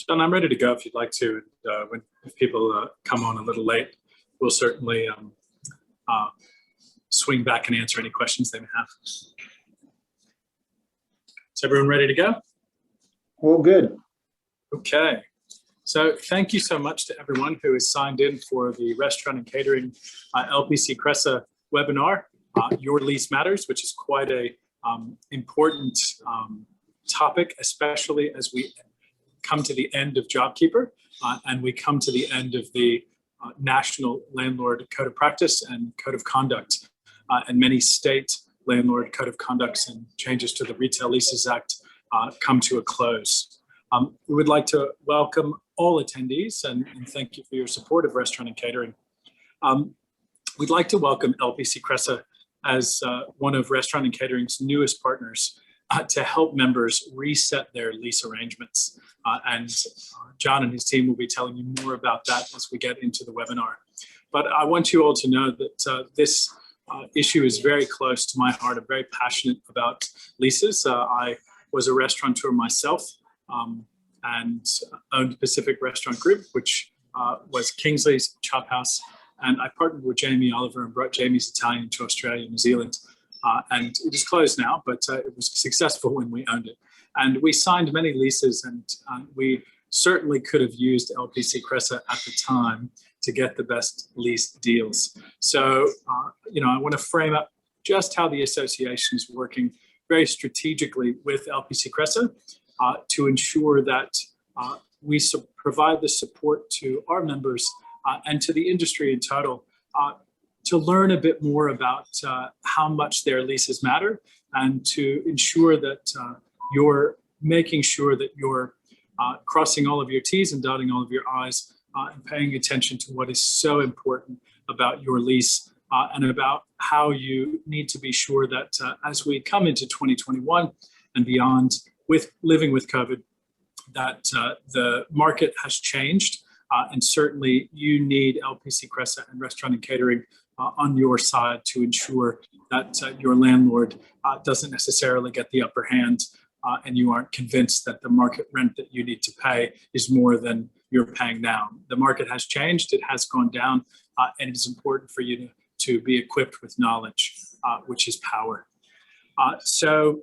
John, I'm ready to go if you'd like to. If people come on a little late, we'll certainly swing back and answer any questions they may have. Is everyone ready to go? All good. Okay. So thank you so much to everyone who has signed in for the Restaurant and Catering LPC Cresa webinar, Your Lease Matters, which is quite a important topic, especially as we come to the end of JobKeeper and we come to the end of the National Landlord Code of Practice and Code of Conduct, and many state landlord code of conducts and changes to the Retail Leases Act come to a close. We would like to welcome all attendees and thank you for your support of Restaurant and Catering. We'd like to welcome LPC Cresa as one of Restaurant and Catering's newest partners to help members reset their lease arrangements. And John and his team will be telling you more about that as we get into the webinar. But I want you all to know that this issue is very close to my heart. I'm very passionate about leases. I was a restaurateur myself and owned Pacific Restaurant Group, which was Kingsley's Chop House. And I partnered with Jamie Oliver and brought Jamie's Italian to Australia and New Zealand. And it is closed now, but it was successful when we owned it. And we signed many leases, and we certainly could have used LPC Cresa at the time to get the best lease deals. So, I want to frame up just how the association is working very strategically with LPC Cresa to ensure that we provide the support to our members and to the industry in total to learn a bit more about how much their leases matter, and to ensure that you're making sure that you're crossing all of your T's and dotting all of your I's and paying attention to what is so important about your lease and about how you need to be sure that as we come into 2021 and beyond with living with COVID, that the market has changed. And certainly you need LPC Cresa and Restaurant and Catering on your side to ensure that your landlord doesn't necessarily get the upper hand and you aren't convinced that the market rent that you need to pay is more than you're paying now. The market has changed, it has gone down, and it's important for you to be equipped with knowledge, which is power. So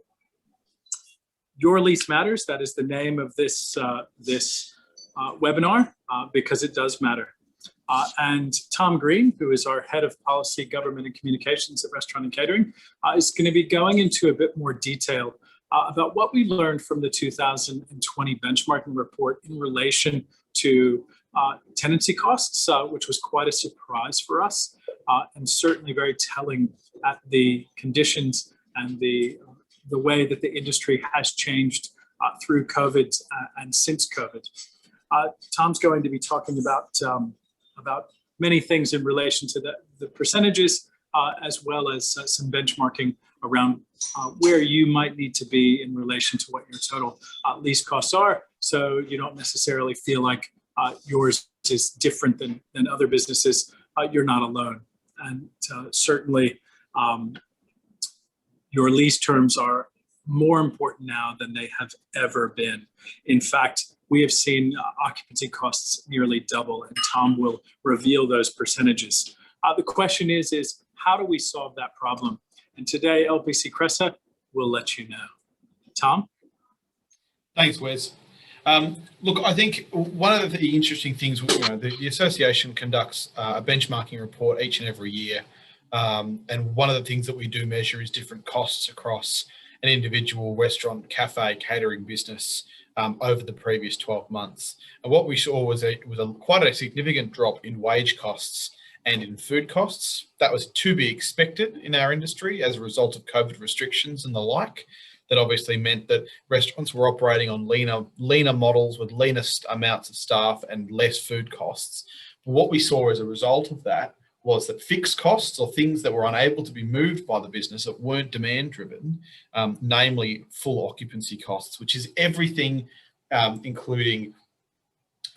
Your Lease Matters, that is the name of this webinar, because it does matter. And Tom Green, who is our Head of Policy, Government and Communications at Restaurant and Catering, is going to be going into a bit more detail about what we learned from the 2020 benchmarking report in relation to tenancy costs, which was quite a surprise for us, and certainly very telling at the conditions and the way that the industry has changed through COVID and since COVID. Tom's going to be talking about many things in relation to the percentages, as well as some benchmarking around where you might need to be in relation to what your total lease costs are, so you don't necessarily feel like yours is different than other businesses. You're not alone. And certainly your lease terms are more important now than they have ever been. In fact, we have seen occupancy costs nearly double, and Tom will reveal those percentages. The question is how do we solve that problem? And today, LPC Cresa will let you know. Tom? Thanks, Wes. Look, I think one of the interesting things, the association conducts a benchmarking report each and every year. And one of the things that we do measure is different costs across an individual restaurant, cafe, catering business over the previous 12 months. And what we saw was quite a significant drop in wage costs and in food costs. That was to be expected in our industry as a result of COVID restrictions and the like. That obviously meant that restaurants were operating on leaner models with leaner amounts of staff and less food costs. But what we saw as a result of that was that fixed costs, or things that were unable to be moved by the business that weren't demand driven, namely full occupancy costs, which is everything, including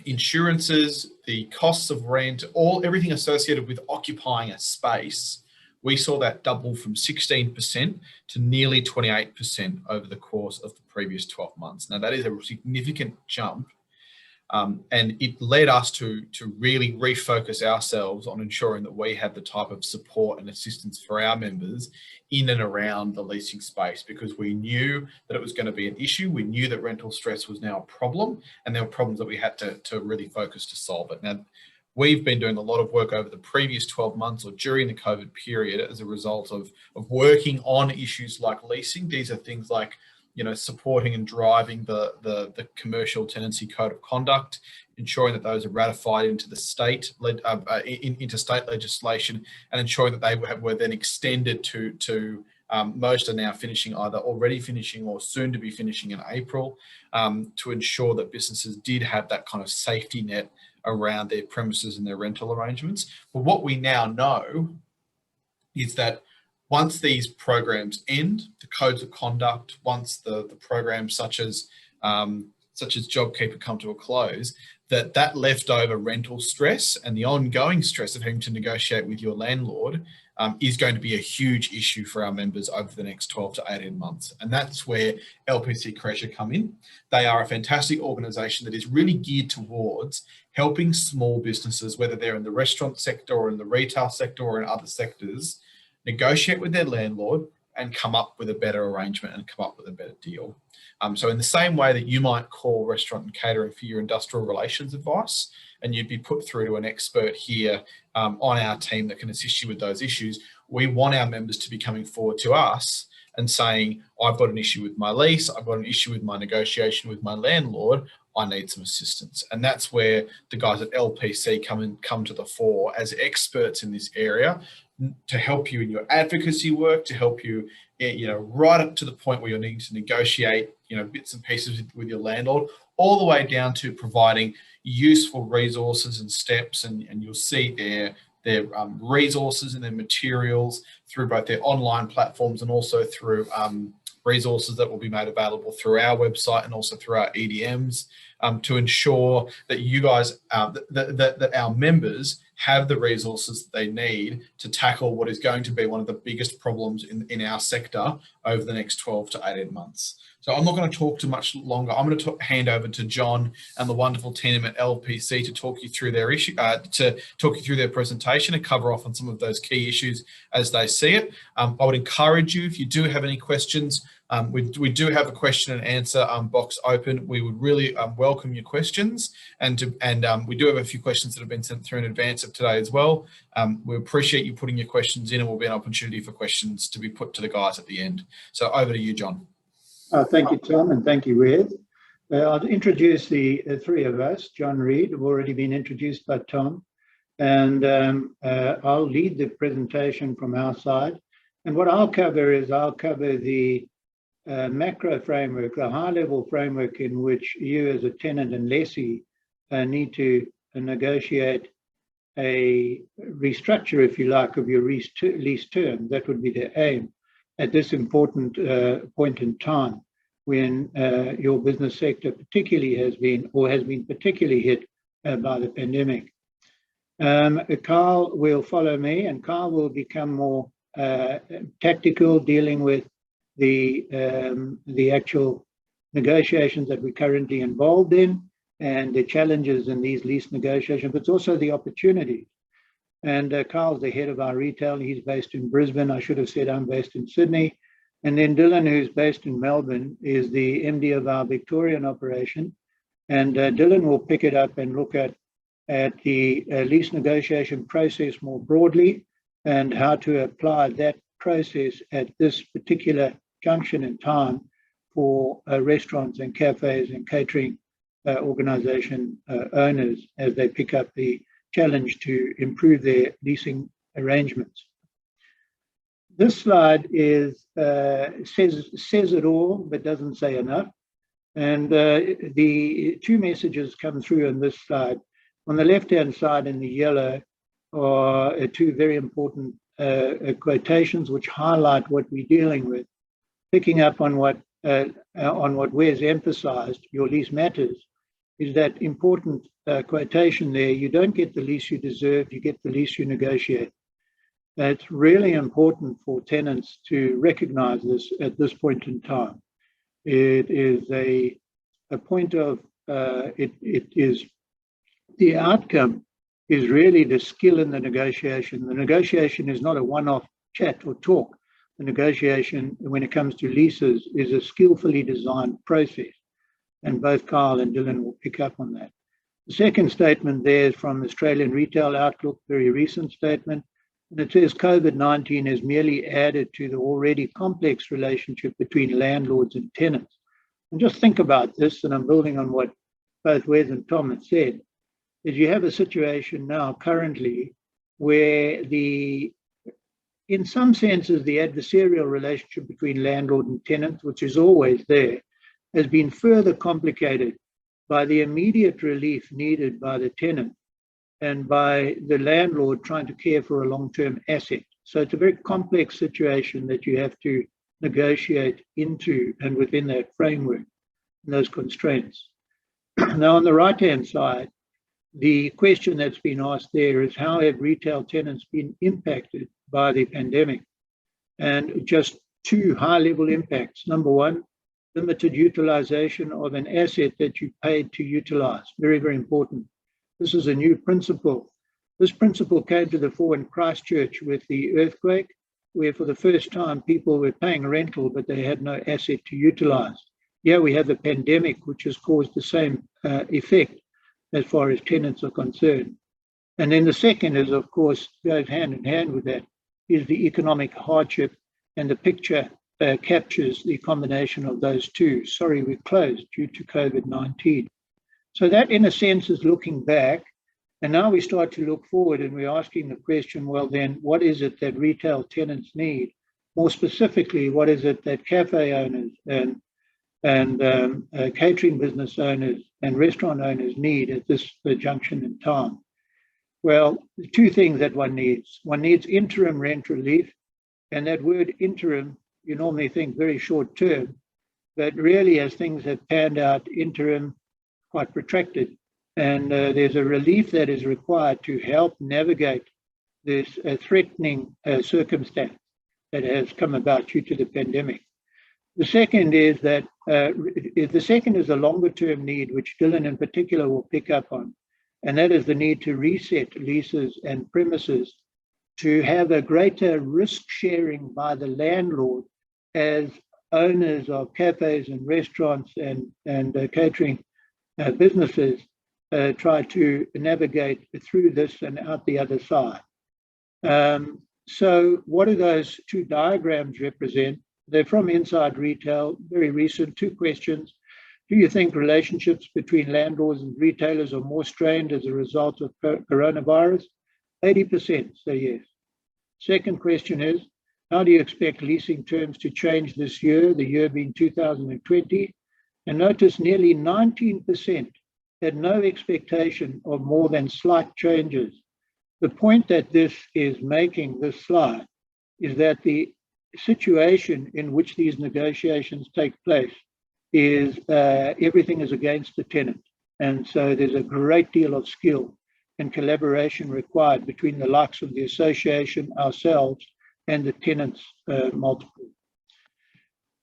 insurances, the costs of rent, everything associated with occupying a space. We saw that double from 16% to nearly 28% over the course of the previous 12 months. Now, that is a significant jump. And it led us to really refocus ourselves on ensuring that we had the type of support and assistance for our members in and around the leasing space, because we knew that it was going to be an issue. We knew that rental stress was now a problem, and there were problems that we had to really focus to solve it. Now, we've been doing a lot of work over the previous 12 months or during the COVID period as a result of working on issues like leasing. These are things like, you know, supporting and driving the commercial tenancy code of conduct, ensuring that those are ratified into the state into state legislation, and ensuring that they were then extended to most are now finishing, either already finishing or soon to be finishing in April, to ensure that businesses did have that kind of safety net around their premises and their rental arrangements. But what we now know is that once these programs end, the codes of conduct, once the programs such as JobKeeper come to a close, that leftover rental stress and the ongoing stress of having to negotiate with your landlord is going to be a huge issue for our members over the next 12 to 18 months. And that's where LPC Crescia come in. They are a fantastic organisation that is really geared towards helping small businesses, whether they're in the restaurant sector or in the retail sector or in other sectors, negotiate with their landlord and come up with a better arrangement and come up with a better deal. So in the same way that you might call restaurant and catering for your industrial relations advice, and you'd be put through to an expert here on our team that can assist you with those issues, we want our members to be coming forward to us and saying, I've got an issue with my lease, I've got an issue with my negotiation with my landlord, I need some assistance. And that's where the guys at LPC come to the fore as experts in this area to help you in your advocacy work, to help you, right up to the point where you're needing to negotiate, bits and pieces with your landlord, all the way down to providing useful resources and steps. And you'll see their resources and their materials through both their online platforms and also through resources that will be made available through our website and also through our EDMs, to ensure that you guys, that our members have the resources they need to tackle what is going to be one of the biggest problems in our sector over the next 12 to 18 months. So I'm not going to talk too much longer. I'm going to hand over to John and the wonderful team at LPC to talk you through their issue, to talk you through their presentation and cover off on some of those key issues as they see it. I would encourage you, if you do have any questions, we do have a question and answer box open. We would really welcome your questions, and we do have a few questions that have been sent through in advance of today as well. We appreciate you putting your questions in, and will be an opportunity for questions to be put to the guys at the end. So over to you, John. Thank you, Tom, and thank you, Wes. I'll introduce the three of us. John Reid have already been introduced by Tom, and I'll lead the presentation from our side. And what I'll cover is the macro framework, the high-level framework in which you as a tenant and lessee need to negotiate a restructure, if you like, of your lease term. That would be the aim at this important point in time when your business sector particularly has been particularly hit by the pandemic. Carl will follow me, and Carl will become more tactical, dealing with the actual negotiations that we're currently involved in and the challenges in these lease negotiations, but also the opportunities. And Carl's the head of our retail. He's based in Brisbane. I should have said I'm based in Sydney. And then Dylan, who's based in Melbourne, is the MD of our Victorian operation. And Dylan will pick it up and look at the lease negotiation process more broadly and how to apply that process at this particular junction in time for restaurants and cafes and catering organisation owners as they pick up the challenge to improve their leasing arrangements. This slide says it all, but doesn't say enough. And the two messages come through on this slide. On the left-hand side in the yellow are two very important quotations which highlight what we're dealing with. Picking up on what Wes emphasised, your lease matters, is that important quotation there. You don't get the lease you deserve, you get the lease you negotiate. It's really important for tenants to recognise this at this point in time. It is a point of it is the outcome is really the skill in the negotiation. The negotiation is not a one-off chat or talk. The negotiation, when it comes to leases, is a skillfully designed process. And both Kyle and Dylan will pick up on that. The second statement there is from Australian Retail Outlook, very recent statement. And it says COVID-19 has merely added to the already complex relationship between landlords and tenants. And just think about this, and I'm building on what both Wes and Tom have said, is you have a situation now currently where in some senses, the adversarial relationship between landlord and tenant, which is always there, has been further complicated by the immediate relief needed by the tenant and by the landlord trying to care for a long-term asset. So it's a very complex situation that you have to negotiate into and within that framework and those constraints. Now, on the right-hand side, the question that's been asked there is how have retail tenants been impacted by the pandemic? And just two high-level impacts. Number one, limited utilization of an asset that you paid to utilize. Very, very important. This is a new principle. This principle came to the fore in Christchurch with the earthquake, where for the first time people were paying rental, but they had no asset to utilize. Yeah, we have the pandemic, which has caused the same effect as far as tenants are concerned. And then the second is, of course, goes hand in hand with that, is the economic hardship, and the picture captures the combination of those two. Sorry, we're closed due to COVID-19. So that, in a sense, is looking back. And now we start to look forward, and we're asking the question, well, then, what is it that retail tenants need? More specifically, what is it that cafe owners and catering business owners and restaurant owners need at this junction in time? Well, the two things that one needs. One needs interim rent relief, and that word interim, you normally think very short term, but really as things have panned out, interim quite protracted. And there's a relief that is required to help navigate this threatening circumstance that has come about due to the pandemic. The second is that a longer term need, which Dylan in particular will pick up on, and that is the need to reset leases and premises to have a greater risk sharing by the landlord as owners of cafes and restaurants and catering businesses try to navigate through this and out the other side. So what do those two diagrams represent? They're from Inside Retail, very recent, two questions. Do you think relationships between landlords and retailers are more strained as a result of coronavirus? 80% say yes. Second question is, how do you expect leasing terms to change this year, the year being 2020? And notice nearly 19% had no expectation of more than slight changes. The point that this is making, this slide, is that the situation in which these negotiations take place is everything is against the tenant. And so there's a great deal of skill and collaboration required between the likes of the association, ourselves, and the tenants multiple.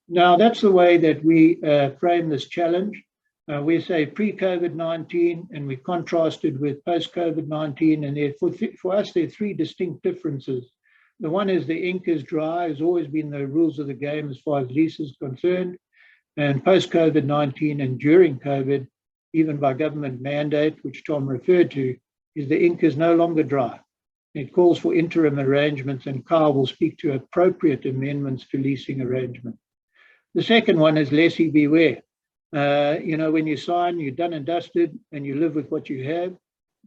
Now, that's the way that we frame this challenge. We say pre-COVID-19 and we contrasted with post-COVID-19, and for us, there are three distinct differences. The one is the ink is dry, has always been the rules of the game as far as lease is concerned. And post-COVID-19 and during COVID, even by government mandate, which Tom referred to, is the ink is no longer dry. It calls for interim arrangements, and Kyle will speak to appropriate amendments to leasing arrangements. The second one is lessee beware. When you sign, you're done and dusted, and you live with what you have.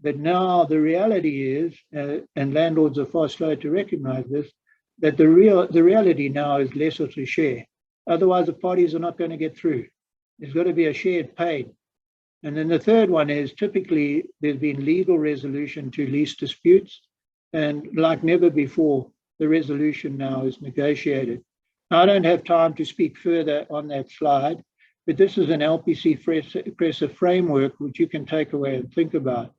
But now the reality is, and landlords are far slow to recognize this, that the reality now is lesser to share. Otherwise, the parties are not going to get through. There's got to be a shared pain. And then the third one is typically there's been legal resolution to lease disputes. And like never before, the resolution now is negotiated. Now, I don't have time to speak further on that slide, but this is an LPC Cressa framework which you can take away and think about.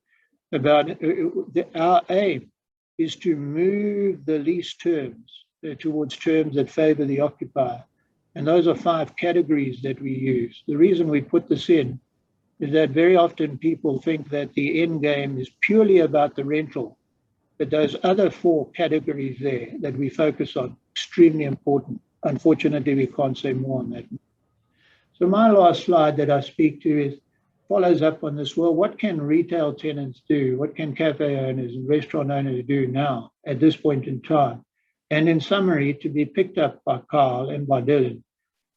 Our aim is to move the lease terms towards terms that favor the occupier. And those are 5 categories that we use. The reason we put this in is that very often people think that the end game is purely about the rental, but those other 4 categories there that we focus on, extremely important. Unfortunately, we can't say more on that. So my last slide that I speak to follows up on this. Well, what can retail tenants do? What can cafe owners and restaurant owners do now at this point in time? And in summary, to be picked up by Carl and by Dylan,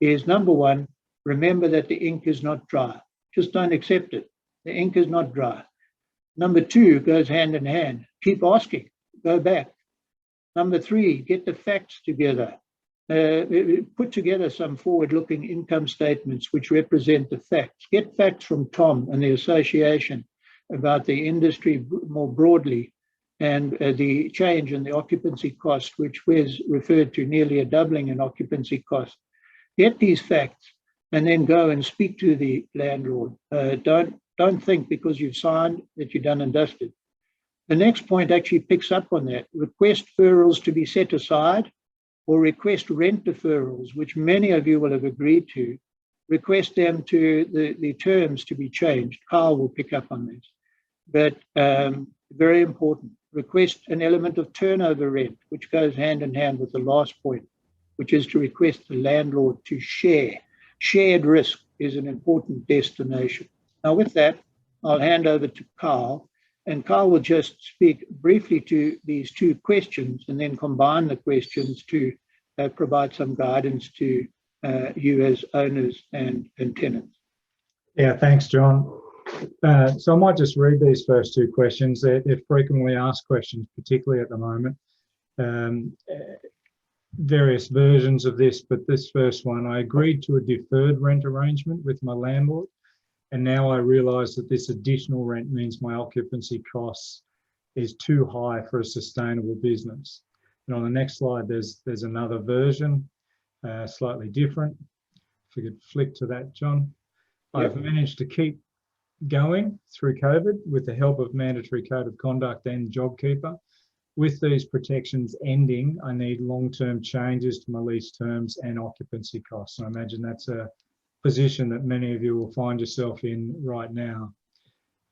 is number 1, remember that the ink is not dry. Just don't accept it. The ink is not dry. Number 2 goes hand in hand. Keep asking. Go back. Number 3, get the facts together. Put together some forward-looking income statements which represent the facts. Get facts from Tom and the association about the industry more broadly, and the change in the occupancy cost, which Wes referred to, nearly a doubling in occupancy cost. Get these facts and then go and speak to the landlord. Don't think because you've signed that you're done and dusted. The next point actually picks up on that. Request deferrals to be set aside, or request rent deferrals, which many of you will have agreed to. Request them to the terms to be changed. Carl will pick up on this. But very important, request an element of turnover rent, which goes hand in hand with the last point, which is to request the landlord to share. Shared risk is an important destination. Now with that, I'll hand over to Carl, and Carl will just speak briefly to these 2 questions and then combine the questions to provide some guidance to you as owners and tenants. Yeah, thanks, John. So I might just read these first 2 questions. They're frequently asked questions, particularly at the moment. Various versions of this, but this first one, I agreed to a deferred rent arrangement with my landlord, and now I realise that this additional rent means my occupancy costs is too high for a sustainable business. And on the next slide, there's another version, slightly different. If we could flick to that, John. Yep. I've managed to keep going through COVID with the help of mandatory code of conduct and JobKeeper. With these protections ending, I need long-term changes to my lease terms and occupancy costs. And I imagine that's a position that many of you will find yourself in right now.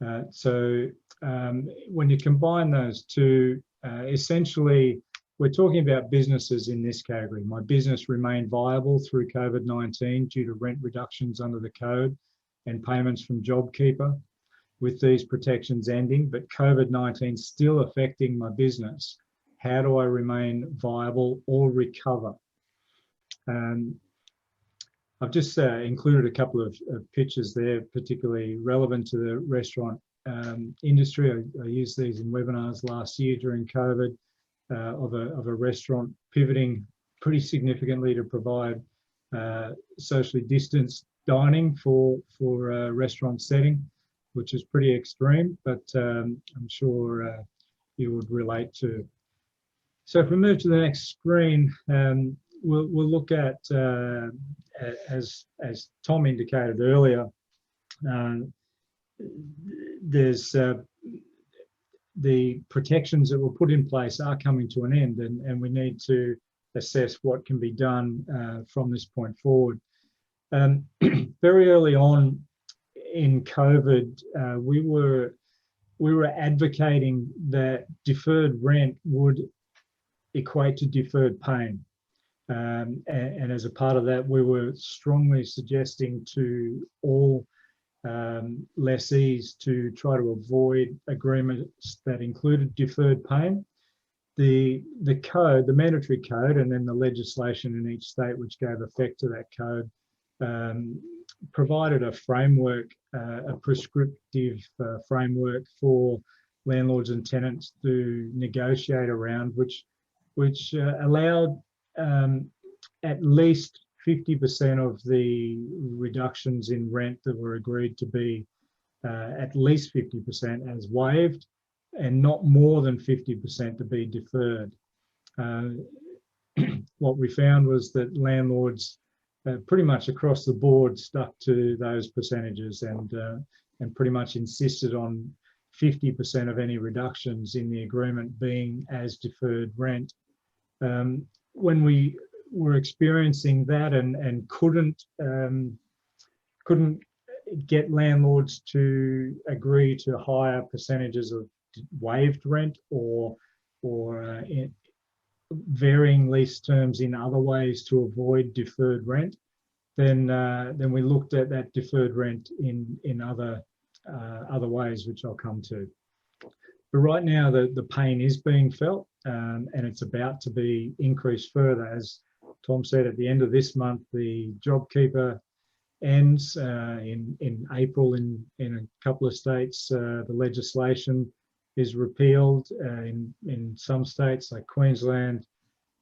When you combine those 2, essentially, we're talking about businesses in this category. My business remained viable through COVID-19 due to rent reductions under the code and payments from JobKeeper, with these protections ending, but COVID-19 still affecting my business. How do I remain viable or recover? I've just included a couple of pictures there, particularly relevant to the restaurant industry. I used these in webinars last year during COVID of a restaurant pivoting pretty significantly to provide socially distanced dining for a restaurant setting, which is pretty extreme, but I'm sure you would relate to. So if we move to the next screen, we'll look at, as Tom indicated earlier, there's the protections that were put in place are coming to an end, and we need to assess what can be done from this point forward. Very early on in COVID, we were advocating that deferred rent would equate to deferred pain. And as a part of that, we were strongly suggesting to all lessees to try to avoid agreements that included deferred pain. The code, the mandatory code, and then the legislation in each state which gave effect to that code provided a framework, a prescriptive framework for landlords and tenants to negotiate around, which allowed at least 50% of the reductions in rent that were agreed to be at least 50% as waived, and not more than 50% to be deferred. What we found was that landlords pretty much across the board stuck to those percentages and pretty much insisted on 50% of any reductions in the agreement being as deferred rent. When we were experiencing that and couldn't get landlords to agree to higher percentages of waived rent or varying lease terms in other ways to avoid deferred rent, then we looked at that deferred rent in other ways, which I'll come to. But right now, the pain is being felt, and it's about to be increased further. As Tom said, at the end of this month, the JobKeeper ends. In April in a couple of states, the legislation is repealed. In some states, like Queensland,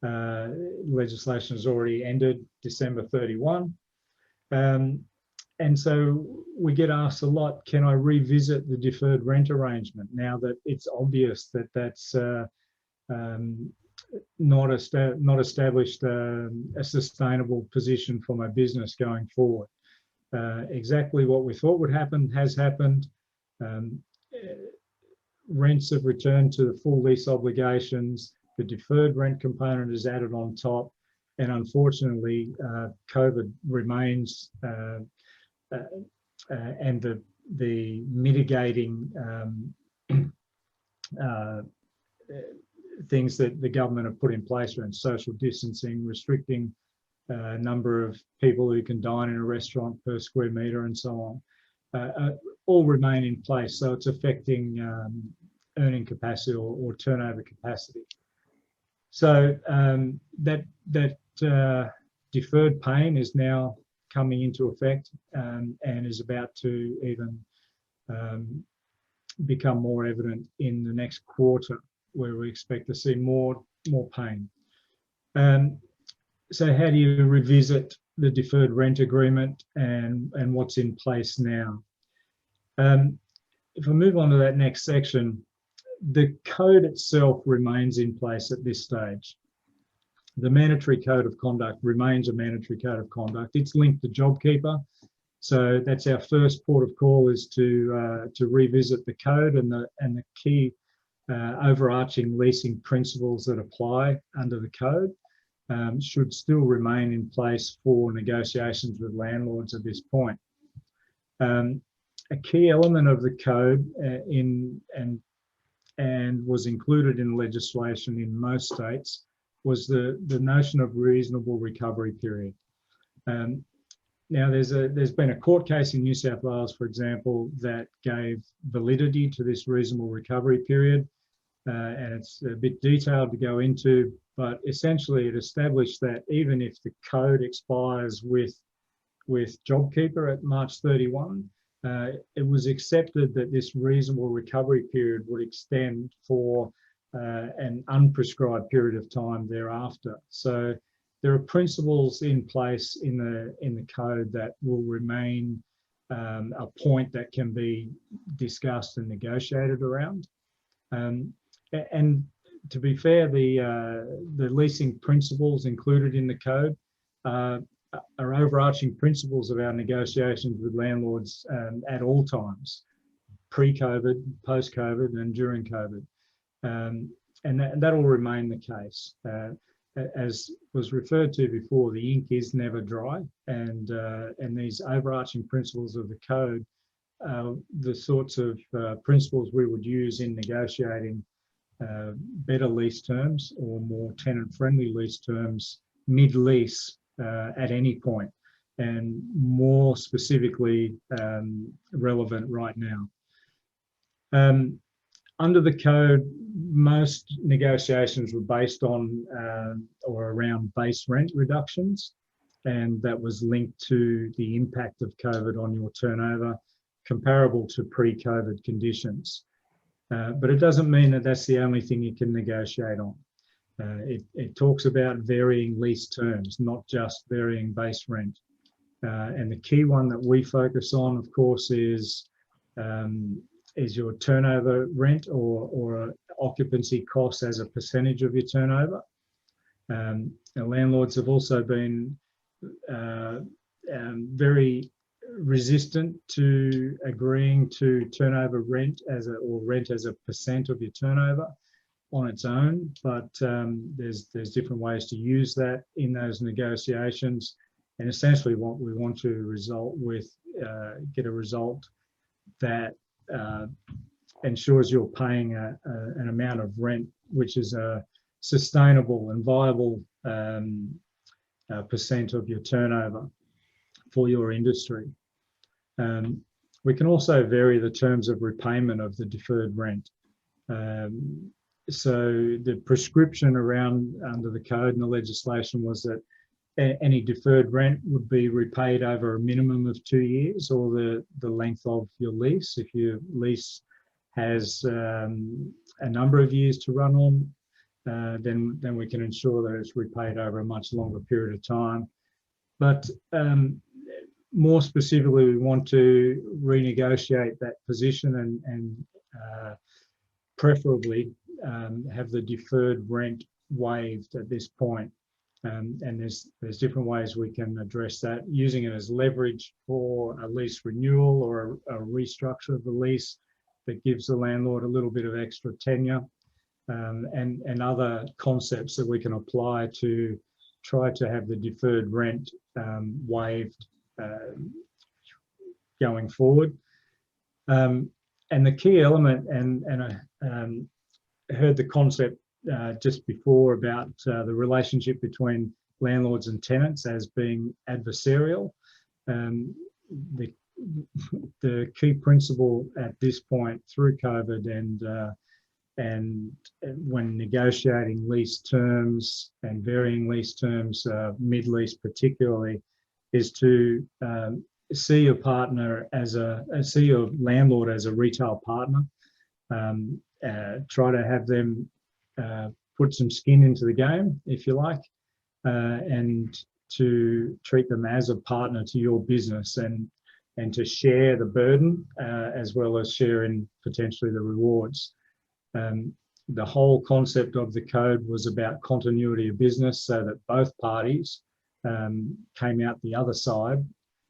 legislation has already ended December 31. And so we get asked a lot, can I revisit the deferred rent arrangement now that it's obvious that that's not established a sustainable position for my business going forward? Exactly what we thought would happen has happened. Rents have returned to the full lease obligations. The deferred rent component is added on top. And unfortunately, COVID remains and the mitigating things that the government have put in place around social distancing, restricting number of people who can dine in a restaurant per square metre and so on, all remain in place. So it's affecting earning capacity or turnover capacity. So that deferred pain is now coming into effect and is about to even become more evident in the next quarter, where we expect to see more pain. So how do you revisit the deferred rent agreement and what's in place now? If I move on to that next section, the code itself remains in place at this stage. The mandatory code of conduct remains a mandatory code of conduct. It's linked to JobKeeper. So that's our first port of call, is to revisit the code and the key overarching leasing principles that apply under the code should still remain in place for negotiations with landlords at this point. A key element of the code and was included in legislation in most states was the notion of reasonable recovery period. Now there's been a court case in New South Wales, for example, that gave validity to this reasonable recovery period, and it's a bit detailed to go into, but essentially it established that even if the code expires with JobKeeper at March 31, it was accepted that this reasonable recovery period would extend for an unprescribed period of time thereafter. So there are principles in place in the code that will remain a point that can be discussed and negotiated around. And to be fair, the leasing principles included in the code are overarching principles of our negotiations with landlords at all times, pre-COVID, post-COVID, and during COVID. And that will remain the case. As was referred to before, the ink is never dry, and these overarching principles of the code are the sorts of principles we would use in negotiating better lease terms or more tenant-friendly lease terms mid-lease at any point, and more specifically relevant right now. Under the code, most negotiations were based on or around base rent reductions, and that was linked to the impact of COVID on your turnover, comparable to pre-COVID conditions. But it doesn't mean that that's the only thing you can negotiate on. It talks about varying lease terms, not just varying base rent. And the key one that we focus on, of course, is your turnover rent or occupancy costs as a percentage of your turnover. Landlords have also been very resistant to agreeing to turnover rent or rent as a percent of your turnover on its own, but there's different ways to use that in those negotiations. And essentially what we want to get a result that ensures you're paying an amount of rent which is a sustainable and viable percent of your turnover for your industry. We can also vary the terms of repayment of the deferred rent. So the prescription under the code and the legislation was that any deferred rent would be repaid over a minimum of 2 years, or the length of your lease. If your lease has a number of years to run on, then we can ensure that it's repaid over a much longer period of time. But more specifically, we want to renegotiate that position and preferably have the deferred rent waived at this point. And there's different ways we can address that, using it as leverage for a lease renewal or a restructure of the lease that gives the landlord a little bit of extra tenure, and other concepts that we can apply to try to have the deferred rent waived going forward. And the key element, and I heard the concept just before about the relationship between landlords and tenants as being adversarial. The key principle at this point through COVID and when negotiating lease terms and varying lease terms, mid-lease particularly, is to see your partner see your landlord as a retail partner. Try to have them put some skin into the game, if you like, and to treat them as a partner to your business, and to share the burden as well as sharing potentially the rewards. The whole concept of the code was about continuity of business, so that both parties came out the other side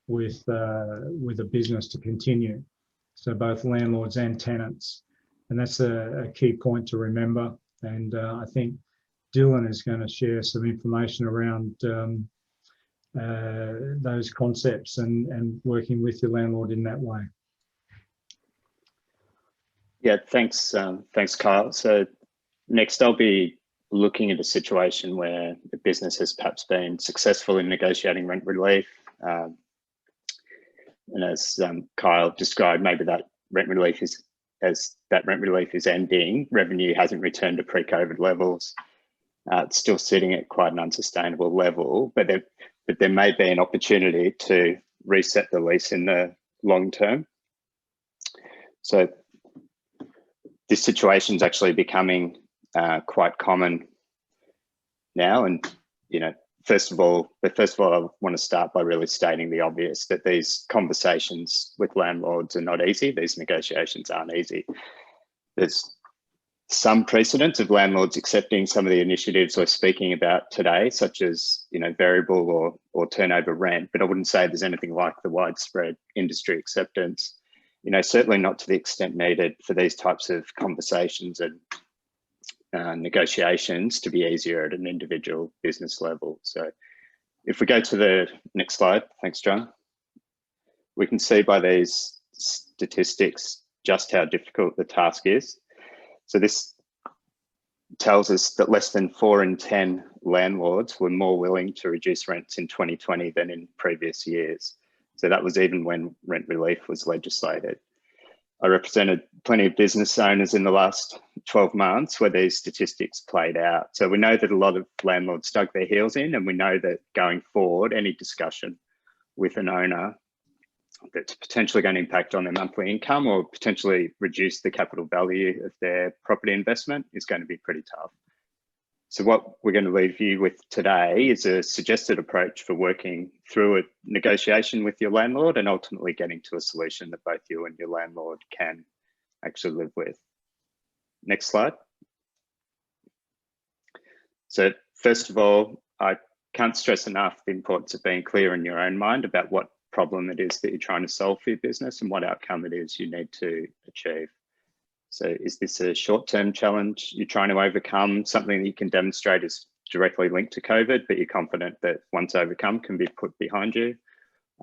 with a business to continue. So both landlords and tenants. And that's a key point to remember. And I think Dylan is going to share some information around those concepts and working with your landlord in that way. Yeah, thanks, Kyle. So next I'll be looking at a situation where the business has perhaps been successful in negotiating rent relief. And as Kyle described, maybe that rent relief is ending, revenue hasn't returned to pre-COVID levels. It's still sitting at quite an unsustainable level, but there may be an opportunity to reset the lease in the long term. So this situation is actually becoming quite common now. And, first of all, I want to start by really stating the obvious, that these conversations with landlords are not easy. These negotiations aren't easy. There's some precedents of landlords accepting some of the initiatives we're speaking about today, such as, variable or turnover rent, but I wouldn't say there's anything like the widespread industry acceptance, certainly not to the extent needed for these types of conversations and negotiations to be easier at an individual business level. So if we go to the next slide, thanks, John. We can see by these statistics just how difficult the task is. So this tells us that less than 4 in 10 landlords were more willing to reduce rents in 2020 than in previous years. So that was even when rent relief was legislated. I represented plenty of business owners in the last 12 months where these statistics played out. So we know that a lot of landlords dug their heels in, and we know that going forward, any discussion with an owner that's potentially going to impact on their monthly income or potentially reduce the capital value of their property investment is going to be pretty tough. So what we're going to leave you with today is a suggested approach for working through a negotiation with your landlord and ultimately getting to a solution that both you and your landlord can actually live with. Next slide. So first of all, I can't stress enough the importance of being clear in your own mind about what problem it is that you're trying to solve for your business and what outcome it is you need to achieve. So is this a short-term challenge you're trying to overcome, something that you can demonstrate is directly linked to COVID, but you're confident that once overcome can be put behind you?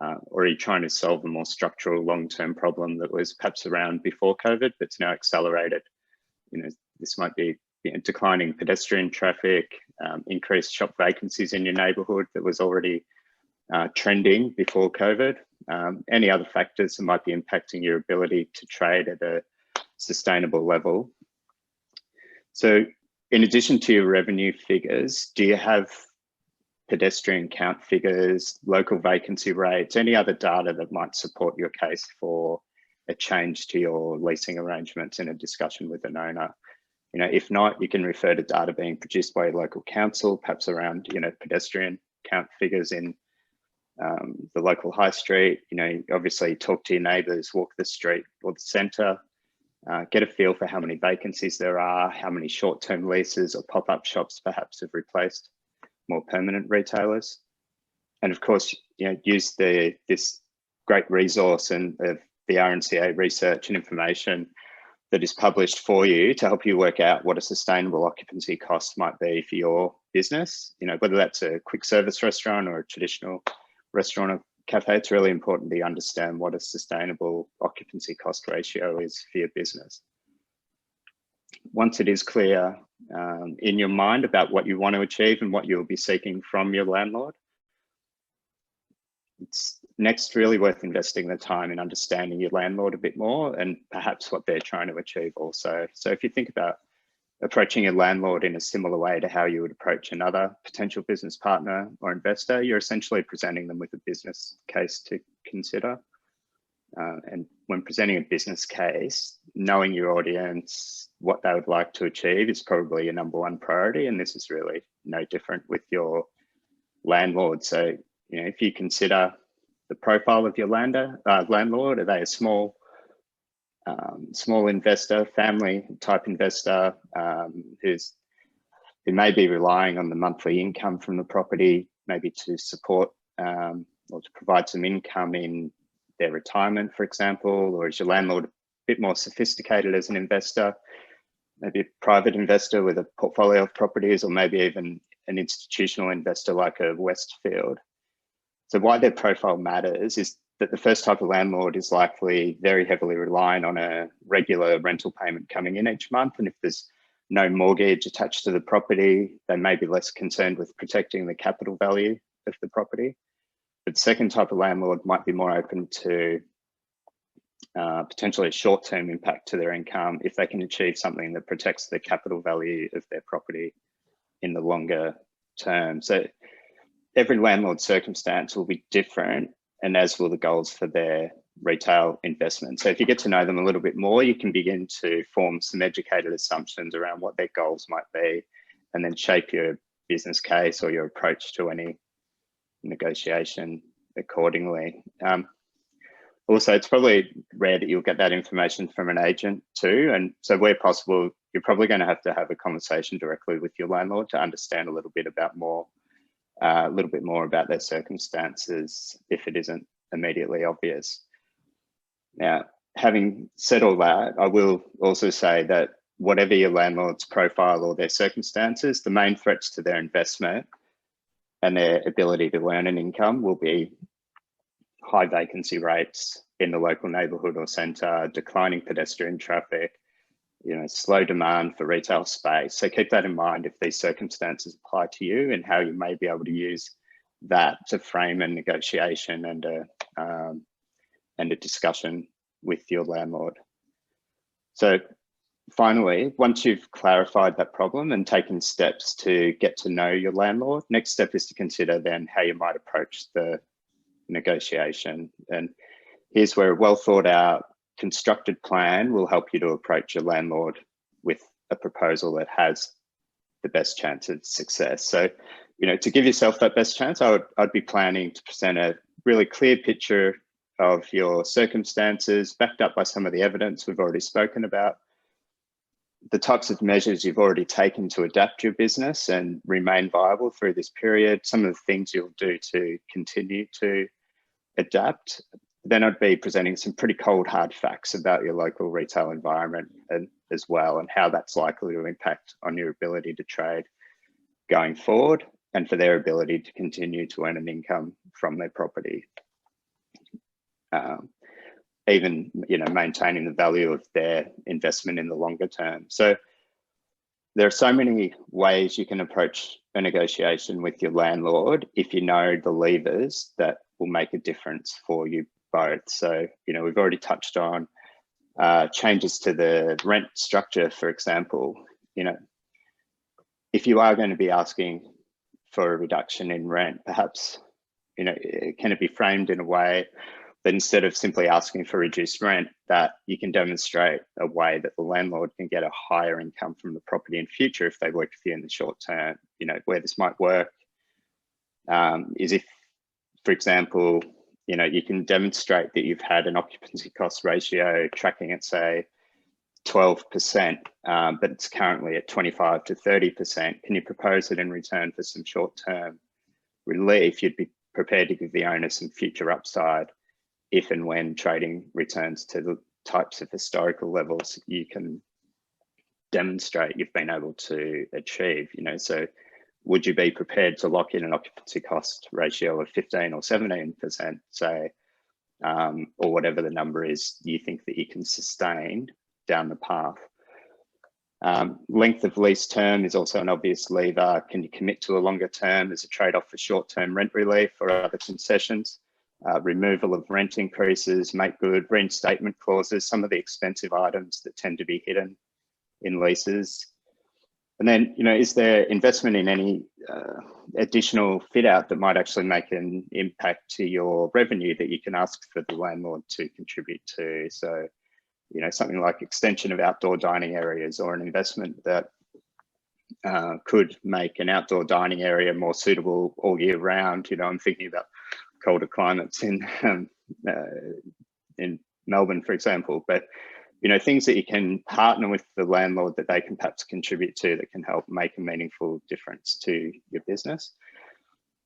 Or are you trying to solve a more structural long-term problem that was perhaps around before COVID, but it's now accelerated? This might be declining pedestrian traffic, increased shop vacancies in your neighbourhood that was already trending before COVID, any other factors that might be impacting your ability to trade at a sustainable level. So in addition to your revenue figures, do you have pedestrian count figures, local vacancy rates, any other data that might support your case for a change to your leasing arrangements in a discussion with an owner? If not, you can refer to data being produced by your local council, perhaps around, pedestrian count figures in the local high street. Obviously talk to your neighbours, walk the street or the centre, get a feel for how many vacancies there are, how many short-term leases or pop-up shops perhaps have replaced more permanent retailers. And of course, use this great resource and the RNCA research and information that is published for you to help you work out what a sustainable occupancy cost might be for your business. Whether that's a quick service restaurant or a traditional restaurant or cafe, it's really important that you understand what a sustainable occupancy cost ratio is for your business. Once it is clear in your mind about what you want to achieve and what you'll be seeking from your landlord, it's next really worth investing the time in understanding your landlord a bit more and perhaps what they're trying to achieve also. So if you think about approaching a landlord in a similar way to how you would approach another potential business partner or investor, you're essentially presenting them with a business case to consider. And when presenting a business case, knowing your audience, what they would like to achieve is probably your number one priority. And this is really no different with your landlord. So, if you consider the profile of your landlord, are they a small investor, family type investor who may be relying on the monthly income from the property, maybe to support or to provide some income in their retirement, for example? Or is your landlord a bit more sophisticated as an investor, maybe a private investor with a portfolio of properties, or maybe even an institutional investor like a Westfield? So why their profile matters is that the first type of landlord is likely very heavily reliant on a regular rental payment coming in each month. And if there's no mortgage attached to the property, they may be less concerned with protecting the capital value of the property. But the second type of landlord might be more open to potentially a short-term impact to their income if they can achieve something that protects the capital value of their property in the longer term. So every landlord's circumstance will be different, and as will the goals for their retail investment. So if you get to know them a little bit more, you can begin to form some educated assumptions around what their goals might be, and then shape your business case or your approach to any negotiation accordingly. Also, it's probably rare that you'll get that information from an agent too. And so where possible, you're probably going to have a conversation directly with your landlord to understand a little bit more about their circumstances if it isn't immediately obvious. Now, having said all that, I will also say that whatever your landlord's profile or their circumstances, the main threats to their investment and their ability to earn an income will be high vacancy rates in the local neighbourhood or centre, declining pedestrian traffic, slow demand for retail space. So keep that in mind if these circumstances apply to you, and how you may be able to use that to frame a negotiation and a discussion with your landlord. So finally, once you've clarified that problem and taken steps to get to know your landlord, next step is to consider then how you might approach the negotiation. And here's where a well thought out, constructed plan will help you to approach your landlord with a proposal that has the best chance of success. So, to give yourself that best chance, I'd be planning to present a really clear picture of your circumstances, backed up by some of the evidence we've already spoken about, the types of measures you've already taken to adapt your business and remain viable through this period, some of the things you'll do to continue to adapt. Then I'd be presenting some pretty cold, hard facts about your local retail environment as well, and how that's likely to impact on your ability to trade. going forward and for their ability to continue to earn an income from their property. Even, maintaining the value of their investment in the longer term. So there are so many ways you can approach a negotiation with your landlord if you know the levers that will make a difference for you both. So, we've already touched on changes to the rent structure, for example. If you are going to be asking for a reduction in rent, perhaps, can it be framed in a way that instead of simply asking for reduced rent, that you can demonstrate a way that the landlord can get a higher income from the property in future if they work with you in the short term. Where this might work is if, for example, you can demonstrate that you've had an occupancy cost ratio tracking at, say, 12%, but it's currently at 25 to 30%. Can you propose it in return for some short-term relief? You'd be prepared to give the owner some future upside if and when trading returns to the types of historical levels you can demonstrate you've been able to achieve. So would you be prepared to lock in an occupancy cost ratio of 15 or 17%, say, or whatever the number is you think that you can sustain down the path? Length of lease term is also an obvious lever. Can you commit to a longer term as a trade-off for short-term rent relief or other concessions? Removal of rent increases, make good, reinstatement clauses, some of the expensive items that tend to be hidden in leases. And then, is there investment in any additional fit out that might actually make an impact to your revenue that you can ask for the landlord to contribute to? So, something like extension of outdoor dining areas, or an investment that could make an outdoor dining area more suitable all year round. I'm thinking about colder climates in Melbourne, for example, but things that you can partner with the landlord that they can perhaps contribute to that can help make a meaningful difference to your business.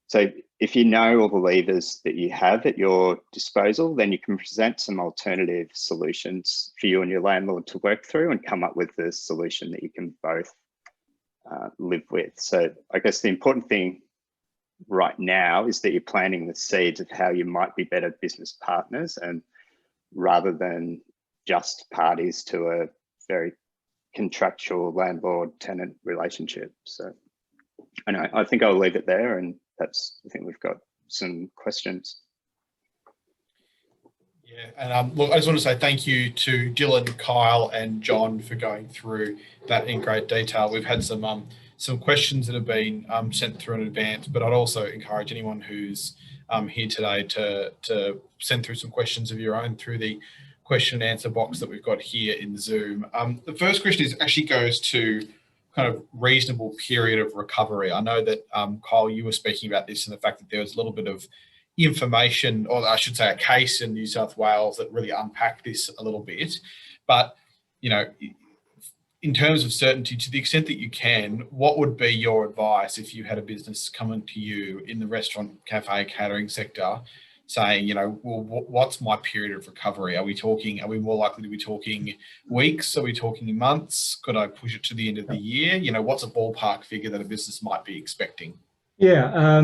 So if you know all the levers that you have at your disposal, then you can present some alternative solutions for you and your landlord to work through and come up with the solution that you can both live with. So I guess the important thing right now is that you're planting the seeds of how you might be better business partners, and rather than just parties to a very contractual landlord-tenant relationship. So I think I'll leave it there, and I think we've got some questions. Yeah, and look, I just want to say thank you to Dylan, Kyle, and John for going through that in great detail. We've had some questions that have been sent through in advance, but I'd also encourage anyone who's here today to send through some questions of your own through the question and answer box that we've got here in Zoom. The first question actually goes to kind of reasonable period of recovery. I know that Kyle, you were speaking about this and the fact that there was a little bit of information, or I should say a case in New South Wales that really unpacked this a little bit. But, in terms of certainty, to the extent that you can, what would be your advice if you had a business coming to you in the restaurant, cafe, catering sector saying, well, what's my period of recovery? Are we more likely to be talking weeks? Are we talking months? Could I push it to the end of the year? What's a ballpark figure that a business might be expecting? Yeah,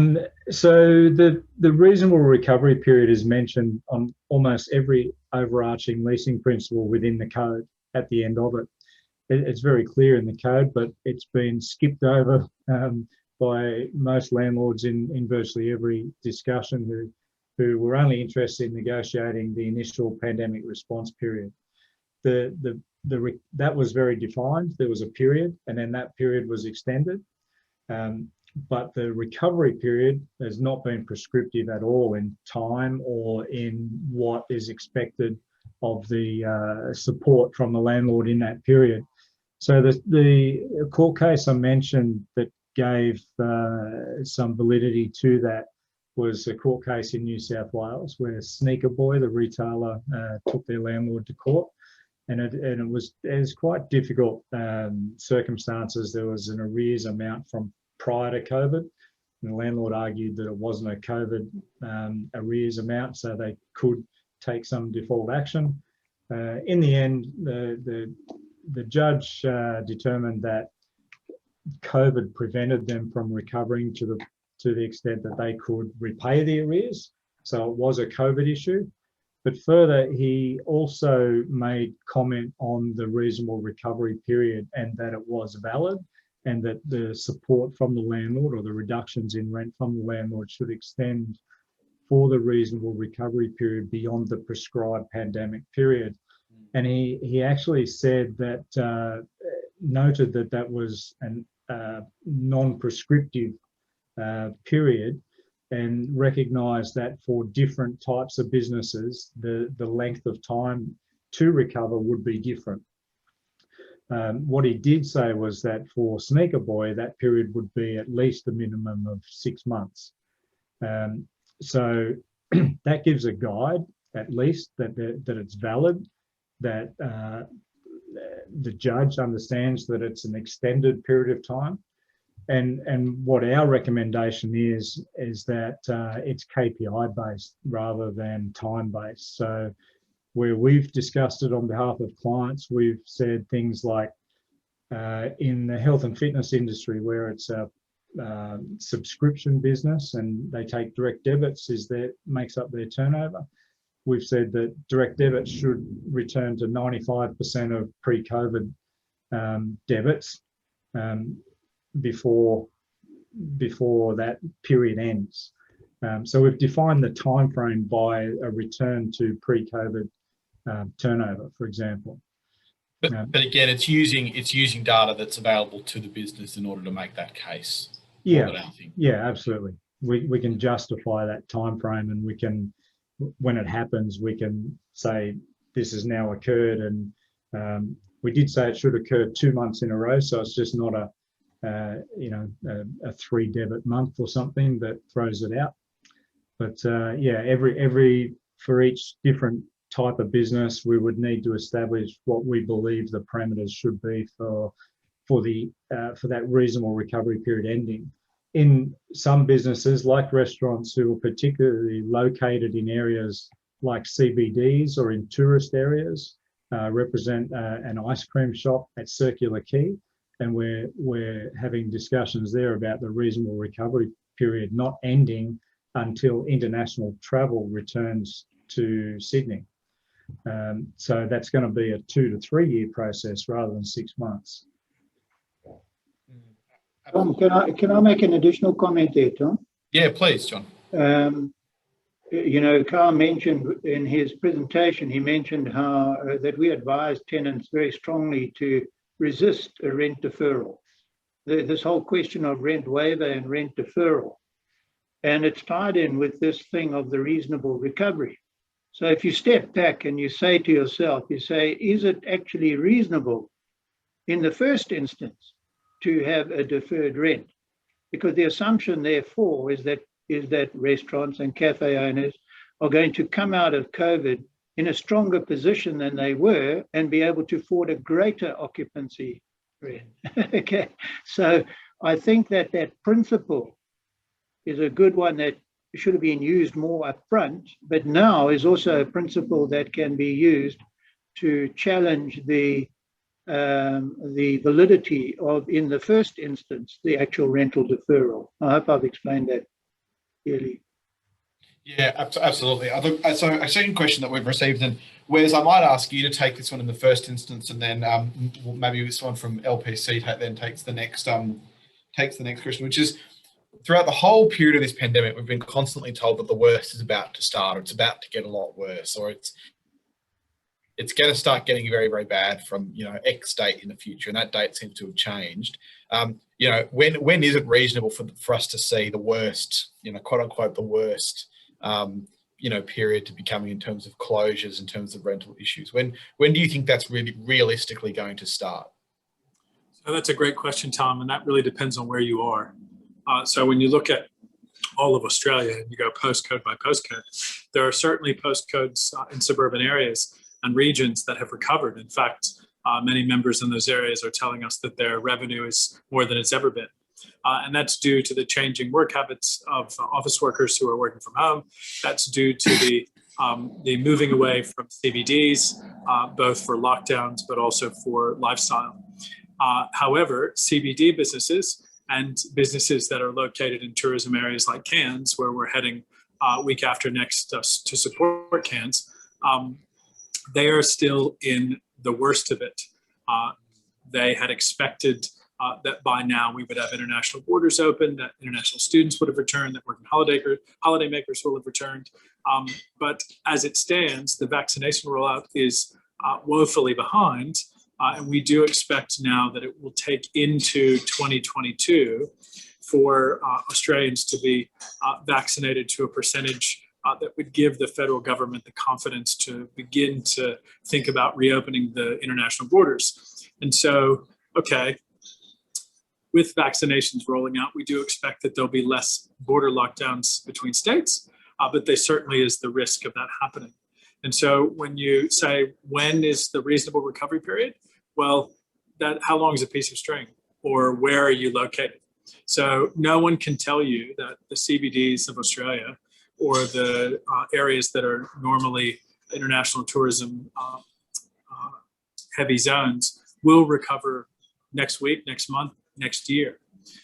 so the reasonable recovery period is mentioned on almost every overarching leasing principle within the code at the end of it. It's very clear in the code, but it's been skipped over by most landlords in virtually every discussion who were only interested in negotiating the initial pandemic response period. That was very defined. There was a period, and then that period was extended. But the recovery period has not been prescriptive at all in time or in what is expected of the support from the landlord in that period. So the court case I mentioned that gave some validity to that was a court case in New South Wales where Sneaker Boy, the retailer, took their landlord to court. And it was quite difficult circumstances. There was an arrears amount from prior to COVID, and the landlord argued that it wasn't a COVID arrears amount, so they could take some default action. In the end, the judge determined that COVID prevented them from recovering to the extent that they could repay the arrears. So it was a COVID issue. But further, he also made comment on the reasonable recovery period and that it was valid, and that the support from the landlord or the reductions in rent from the landlord should extend for the reasonable recovery period beyond the prescribed pandemic period. And he actually said that, noted that that was a non-prescriptive period, and recognised that for different types of businesses, the length of time to recover would be different. What he did say was that for Sneaker Boy, that period would be at least a minimum of 6 months. So that gives a guide, at least, that it's valid, that the judge understands that it's an extended period of time. And what our recommendation is that it's KPI based rather than time based. So where we've discussed it on behalf of clients, we've said things like in the health and fitness industry, where it's a subscription business and they take direct debits makes up their turnover. We've said that direct debits should return to 95% of pre-COVID debits before that period ends. So we've defined the time frame by a return to pre-COVID turnover, for example. But again, it's using data that's available to the business in order to make that case. Yeah, absolutely. We can justify that time frame, and we can, when it happens, we can say this has now occurred, and we did say it should occur 2 months in a row, so it's just not a 3 debit month or something that throws it out. But every for each different type of business, we would need to establish what we believe the parameters should be for that reasonable recovery period ending. In some businesses, like restaurants who are particularly located in areas like CBDs or in tourist areas, represent an ice cream shop at Circular Quay, and we're having discussions there about the reasonable recovery period not ending until international travel returns to Sydney. So that's going to be a 2 to 3 year process rather than 6 months. Tom, can I make an additional comment there, Tom? Yeah, please, John. Carl mentioned in his presentation, he mentioned how that we advise tenants very strongly to resist a rent deferral. This whole question of rent waiver and rent deferral. And it's tied in with this thing of the reasonable recovery. So if you step back and you say to yourself, is it actually reasonable in the first instance to have a deferred rent? Because the assumption, therefore, is that restaurants and cafe owners are going to come out of COVID in a stronger position than they were and be able to afford a greater occupancy rent. Okay, so I think that principle is a good one that should have been used more upfront, but now is also a principle that can be used to challenge the validity of, in the first instance, the actual rental deferral. I hope I've explained that clearly. Yeah, absolutely. So a second question that we've received, and Wes, I might ask you to take this one in the first instance, and then maybe this one from LPC then takes the next question, which is, throughout the whole period of this pandemic, we've been constantly told that the worst is about to start, or it's about to get a lot worse, or it's going to start getting very, very bad from X date in the future, and that date seems to have changed. When is it reasonable for us to see the worst, quote unquote, the worst, period to be coming in terms of closures, in terms of rental issues? When do you think that's really realistically going to start? So that's a great question, Tom, and that really depends on where you are. So when you look at all of Australia and you go postcode by postcode, there are certainly postcodes in suburban areas and regions that have recovered. In fact, many members in those areas are telling us that their revenue is more than it's ever been. And that's due to the changing work habits of office workers who are working from home. That's due to the moving away from CBDs, both for lockdowns, but also for lifestyle. However, CBD businesses and businesses that are located in tourism areas like Cairns, where we're heading week after next to support Cairns, they are still in the worst of it. They had expected that by now we would have international borders open, that international students would have returned, that working holidaymakers will have returned. But as it stands, the vaccination rollout is woefully behind. And we do expect now that it will take into 2022 for Australians to be vaccinated to a percentage that would give the federal government the confidence to begin to think about reopening the international borders. And so, okay, with vaccinations rolling out, we do expect that there'll be less border lockdowns between states, but there certainly is the risk of that happening. And so when you say, when is the reasonable recovery period? Well, how long is a piece of string, or where are you located? So no one can tell you that the CBDs of Australia or the areas that are normally international tourism heavy zones will recover next week, next month, next year.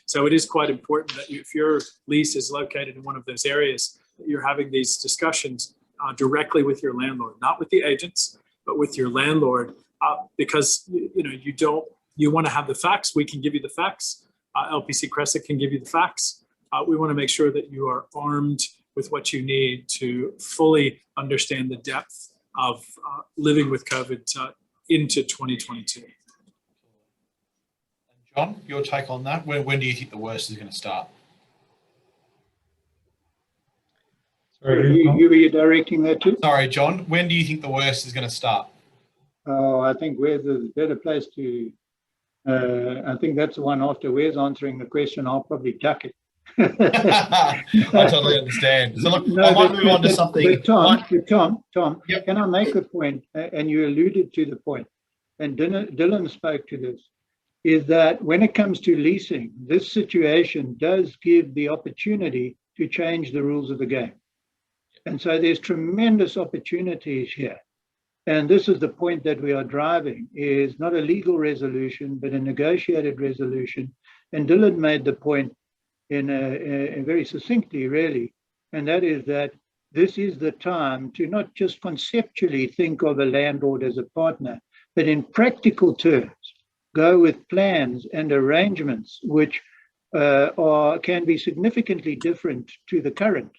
So it is quite important that if your lease is located in one of those areas, that you're having these discussions directly with your landlord, not with the agents, but with your landlord, because you want to have the facts. We can give you the facts. LPC Cressa can give you the facts. We want to make sure that you are armed with what you need to fully understand the depth of living with COVID into 2022. John, your take on that? When do you think the worst is going to start? Sorry, who are you directing that to? Sorry, John. When do you think the worst is going to start? Oh, I think where's the better place to, I think that's the one after Wes answering the question, I'll probably duck it. I totally understand. So look, I might move on to something. But Tom, Yep. Can I make a point? And you alluded to the point, and Dylan spoke to this, is that when it comes to leasing, this situation does give the opportunity to change the rules of the game. And so there's tremendous opportunities here. And this is the point that we are driving, is not a legal resolution, but a negotiated resolution. And Dylan made the point in a very succinctly, really, and that is that this is the time to not just conceptually think of a landlord as a partner, but in practical terms, go with plans and arrangements which can be significantly different to the current,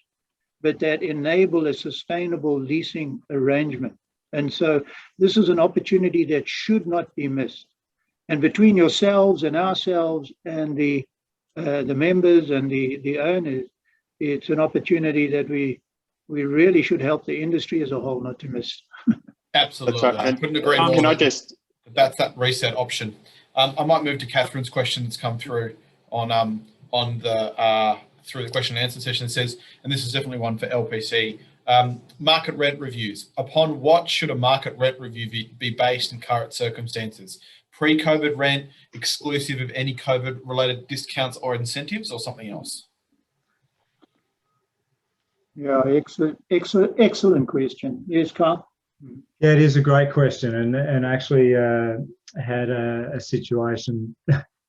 but that enable a sustainable leasing arrangement. And so this is an opportunity that should not be missed. And between yourselves and ourselves and the members and the owners, it's an opportunity that we really should help the industry as a whole not to miss. Absolutely. I couldn't agree more. Can I just... That's that reset option. I might move to Catherine's question that's come through on the through the question and answer session. It says, and this is definitely one for LPC, market rent reviews. Upon what should a market rent review be based in current circumstances? Pre-COVID rent, exclusive of any COVID-related discounts or incentives, or something else? Yeah, excellent question. Yes, Carl? Yeah, it is a great question, and actually had a situation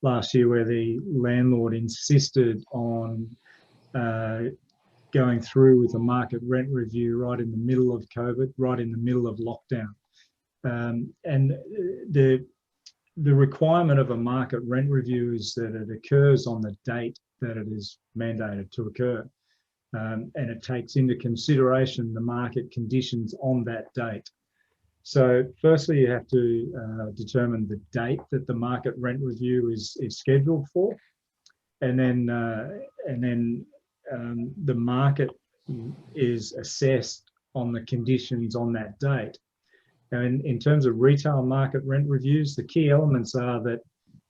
last year where the landlord insisted on going through with a market rent review right in the middle of COVID, right in the middle of lockdown. And the requirement of a market rent review is that it occurs on the date that it is mandated to occur. And it takes into consideration the market conditions on that date. So firstly, you have to determine the date that the market rent review is scheduled for. And then the market is assessed on the conditions on that date. And in terms of retail market rent reviews, the key elements are that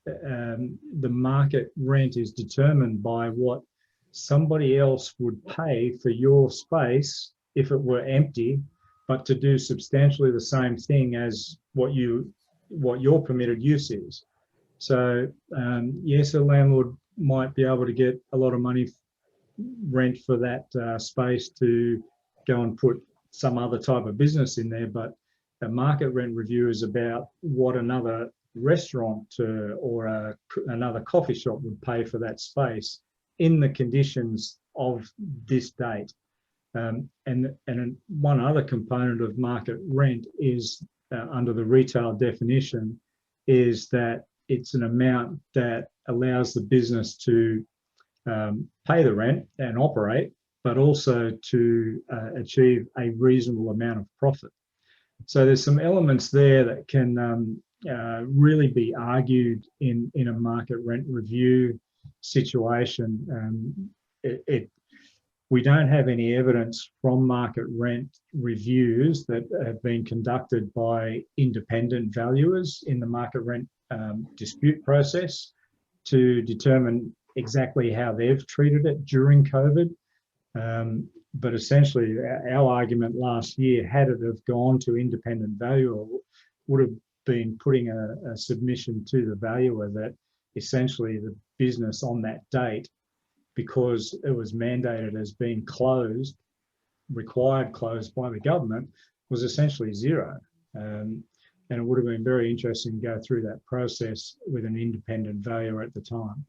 the market rent is determined by what somebody else would pay for your space if it were empty, but to do substantially the same thing as what your permitted use is. So yes, a landlord might be able to get a lot of money rent for that space to go and put some other type of business in there, but a market rent review is about what another restaurant or another coffee shop would pay for that space in the conditions of this date. And one other component of market rent is, under the retail definition, is that it's an amount that allows the business to pay the rent and operate, but also to achieve a reasonable amount of profit. So there's some elements there that can really be argued in a market rent review situation. We don't have any evidence from market rent reviews that have been conducted by independent valuers in the market rent dispute process to determine exactly how they've treated it during COVID. But essentially, our argument last year, had it have gone to independent valuer, would have been putting a submission to the valuer that essentially the business on that date, because it was mandated as being closed, required closed by the government, was essentially zero. And it would have been very interesting to go through that process with an independent valuer at the time.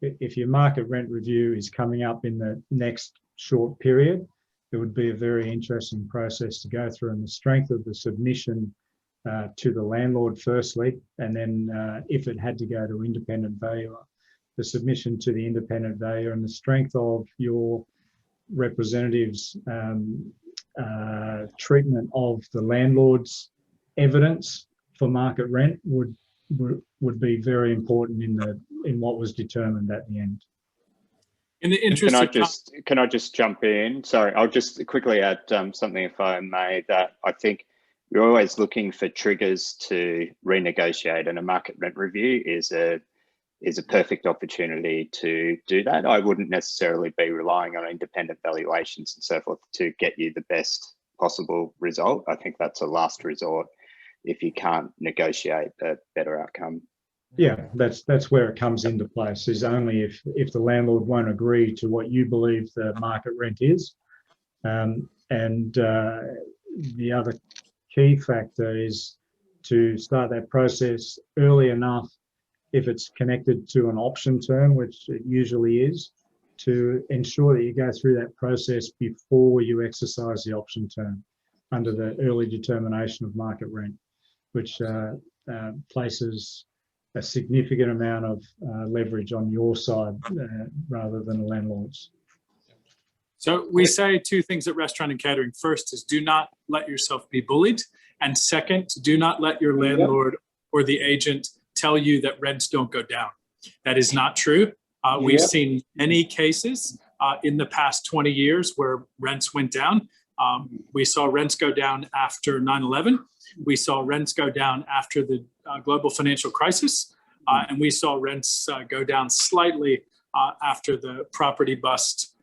If your market rent review is coming up in the next short period, it would be a very interesting process to go through, and the strength of the submission to the landlord firstly, and then if it had to go to independent valuer, the submission to the independent valuer and the strength of your representatives' treatment of the landlord's evidence for market rent would be very important in what was determined at the end. In the interest can I just jump in? Sorry, I'll just quickly add something, if I may, that I think we're always looking for triggers to renegotiate, and a market rent review is a perfect opportunity to do that. I wouldn't necessarily be relying on independent valuations and so forth to get you the best possible result. I think that's a last resort if you can't negotiate a better outcome. Yeah, that's where it comes into place, is only if the landlord won't agree to what you believe the market rent is. The other key factor is to start that process early enough, if it's connected to an option term, which it usually is, to ensure that you go through that process before you exercise the option term under the early determination of market rent, which places a significant amount of leverage on your side rather than the landlord's. So we say two things at Restaurant and Catering. First is, do not let yourself be bullied. And second, do not let your landlord or the agent tell you that rents don't go down. That is not true. We've seen many cases in the past 20 years where rents went down. We saw rents go down after 9/11. We saw rents go down after the global financial crisis. And we saw rents go down slightly after the property bust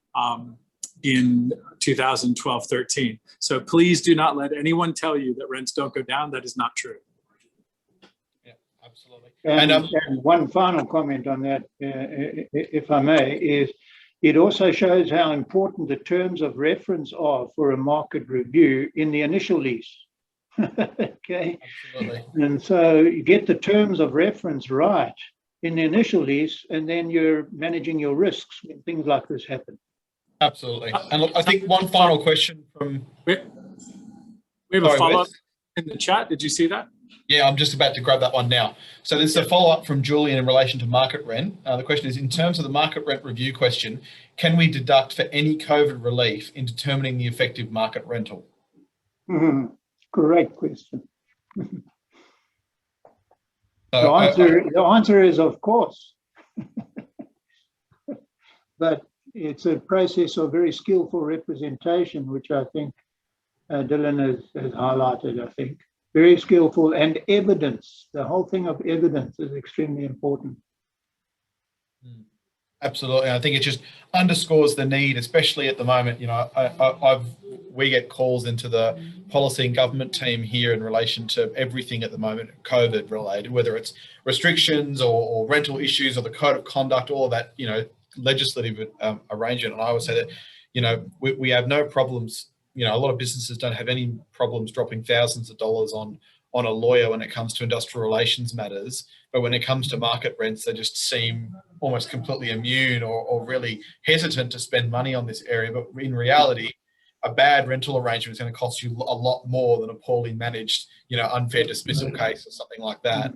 in 2012-13. So please do not let anyone tell you that rents don't go down. That is not true. Yeah, absolutely. And one final comment on that, if I may, is it also shows how important the terms of reference are for a market review in the initial lease. Okay. Absolutely. And so you get the terms of reference right in the initial lease, and then you're managing your risks when things like this happen. Absolutely. And look, I think one final question from... We have a follow-up in the chat. Did you see that? Yeah, I'm just about to grab that one now. So this is a follow-up from Julian in relation to market rent. The question is, in terms of the market rent review question, can we deduct for any COVID relief in determining the effective market rental? Great question. The answer is of course. But it's a process of very skillful representation, which I think Dylan has highlighted, I think. Very skillful, and evidence. The whole thing of evidence is extremely important. Absolutely. I think it just underscores the need, especially at the moment. You know, we get calls into the policy and government team here in relation to everything at the moment, COVID related, whether it's restrictions or rental issues or the code of conduct, all of that, you know, legislative arrangement. And I would say that, you know, we have no problems. You know, a lot of businesses don't have any problems dropping thousands of dollars on on a lawyer when it comes to industrial relations matters, but when it comes to market rents, they just seem almost completely immune or really hesitant to spend money on this area. But in reality, a bad rental arrangement is going to cost you a lot more than a poorly managed, unfair dismissal case or something like that.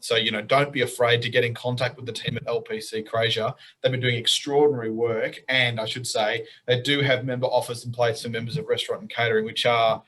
So, don't be afraid to get in contact with the team at LPC Crozier. They've been doing extraordinary work, and I should say they do have member offers in place for members of restaurant and catering, which are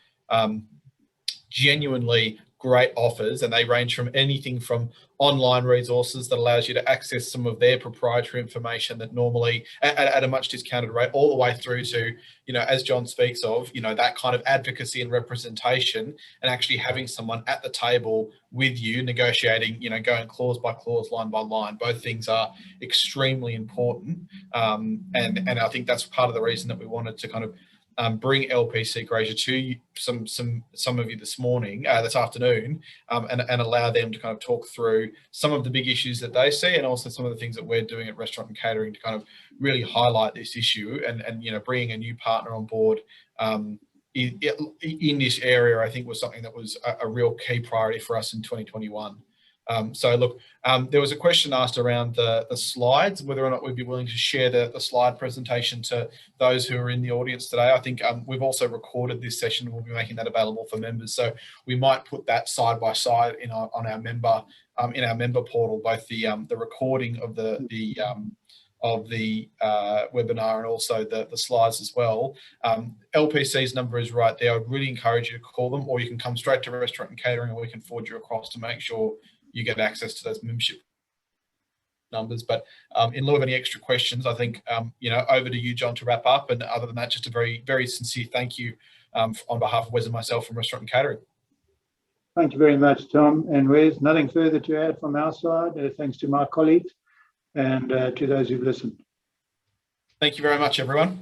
genuinely great offers, and they range from anything from online resources that allows you to access some of their proprietary information that normally at a much discounted rate, all the way through to, as John speaks of, that kind of advocacy and representation, and actually having someone at the table with you negotiating, going clause by clause, line by line. Both things are extremely important. And I think that's part of the reason that we wanted to kind of bring LPC Crozier to some of you this afternoon, and allow them to kind of talk through some of the big issues that they see, and also some of the things that we're doing at Restaurant and Catering to kind of really highlight this issue, and bringing a new partner on board in this area, I think was something that was a real key priority for us in 2021. So look, there was a question asked around the slides, whether or not we'd be willing to share the slide presentation to those who are in the audience today. I think we've also recorded this session. We'll be making that available for members. So we might put that side by side in our member portal, both the recording of the webinar and also the slides as well. LPC's number is right there. I'd really encourage you to call them, or you can come straight to Restaurant and Catering, and we can forward you across to make sure you get access to those membership numbers. But in lieu of any extra questions, I think, over to you, John, to wrap up. And other than that, just a very, very sincere thank you on behalf of Wes and myself from Restaurant and Catering. Thank you very much, Tom and Wes. Nothing further to add from our side. Thanks to my colleagues and to those who've listened. Thank you very much, everyone.